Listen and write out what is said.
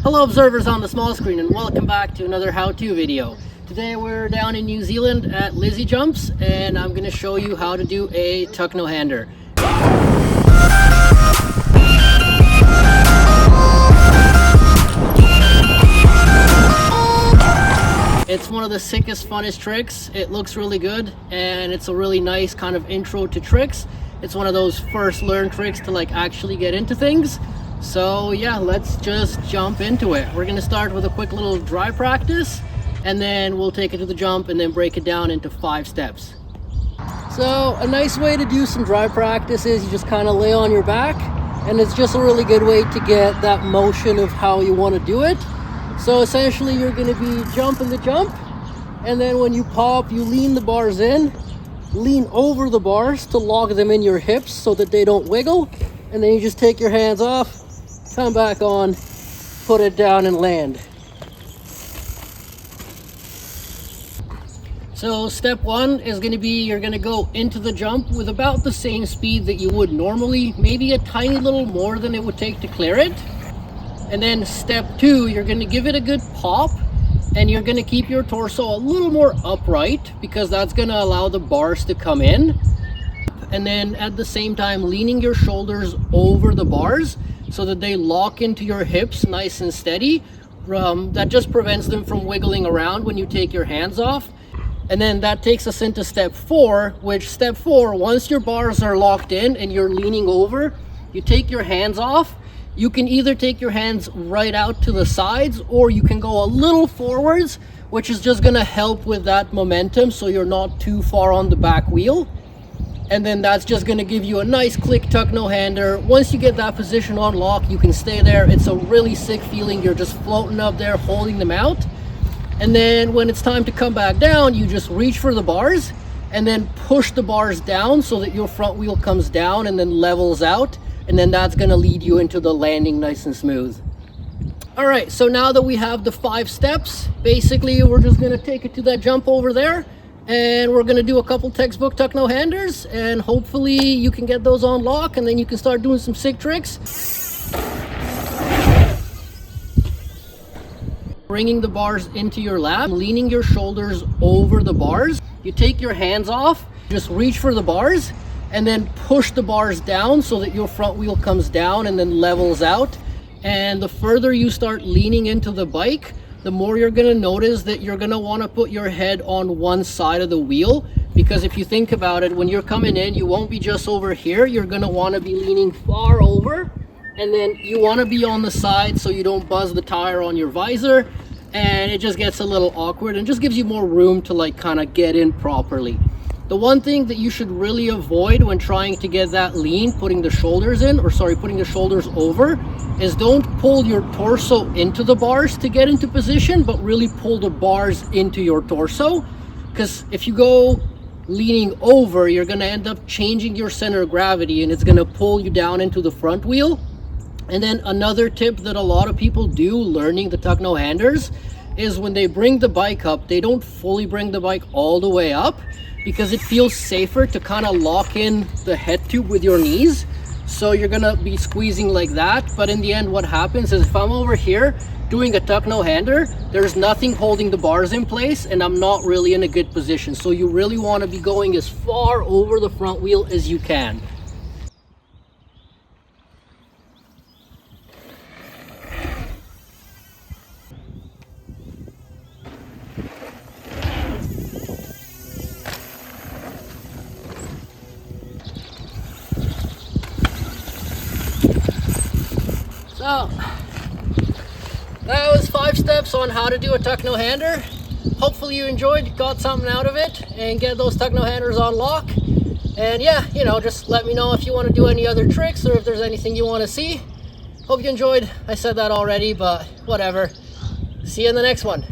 Hello observers on the small screen, and welcome back to another how-to video. Today we're down in New Zealand at Lizzie Jumps, and I'm going to show you how to do a tuck no hander. It's one of the sickest, funnest tricks. It looks really good, and it's a really nice kind of intro to tricks. It's one of those first learn tricks to actually get into things. So yeah, let's just jump into it. We're gonna start with a quick little dry practice, and then we'll take it to the jump and then break it down into 5 steps. So a nice way to do some dry practice is you just kind of lay on your back, and it's just a really good way to get that motion of how you want to do it. So essentially you're going to be jumping the jump, and then when you pop, you lean the bars in, lean over the bars to lock them in your hips so that they don't wiggle, and then you just take your hands off, come back on, put it down and land. So step 1 is going to be, you're going to go into the jump with about the same speed that you would normally, maybe a tiny little more than it would take to clear it. And then step 2, you're going to give it a good pop, and you're going to keep your torso a little more upright because that's going to allow the bars to come in. And then at the same time leaning your shoulders over the bars so that they lock into your hips nice and steady. That just prevents them from wiggling around when you take your hands off. And then that takes us into step 4, which step 4, once your bars are locked in and you're leaning over, you take your hands off. You can either take your hands right out to the sides, or you can go a little forwards, which is just going to help with that momentum so you're not too far on the back wheel. And then that's just going to give you a nice click tuck no hander. Once you get that position on lock, you can stay there. It's a really sick feeling. You're just floating up there holding them out. And then when it's time to come back down, you just reach for the bars and then push the bars down so that your front wheel comes down and then levels out. And then that's going to lead you into the landing nice and smooth. All right, so now that we have the 5 steps, basically we're just going to take it to that jump over there, and we're going to do a couple textbook tuck no handers, and hopefully you can get those on lock, and then you can start doing some sick tricks. Bringing the bars into your lap, leaning your shoulders over the bars. You take your hands off, just reach for the bars, and then push the bars down so that your front wheel comes down and then levels out. And the further you start leaning into the bike, the more you're going to notice that you're going to want to put your head on one side of the wheel, because if you think about it, when you're coming in, you won't be just over here. You're going to want to be leaning far over, and then you want to be on the side so you don't buzz the tire on your visor, and it just gets a little awkward and just gives you more room to kind of get in properly. The one thing that you should really avoid when trying to get that lean, putting the shoulders over, is don't pull your torso into the bars to get into position, but really pull the bars into your torso. Because if you go leaning over, you're going to end up changing your center of gravity, and it's going to pull you down into the front wheel. And then another tip that a lot of people do learning the tuck no handers is when they bring the bike up, they don't fully bring the bike all the way up, because it feels safer to kind of lock in the head tube with your knees. So you're gonna be squeezing like that, but in the end what happens is if I'm over here doing a tuck no hander, there's nothing holding the bars in place and I'm not really in a good position. So you really want to be going as far over the front wheel as you can. So that was 5 steps on how to do a tuck no hander. Hopefully you enjoyed, got something out of it, and get those tuck no handers on lock. And yeah, just let me know if you want to do any other tricks or if there's anything you want to see. Hope you enjoyed. I said that already, but whatever. See you in the next one.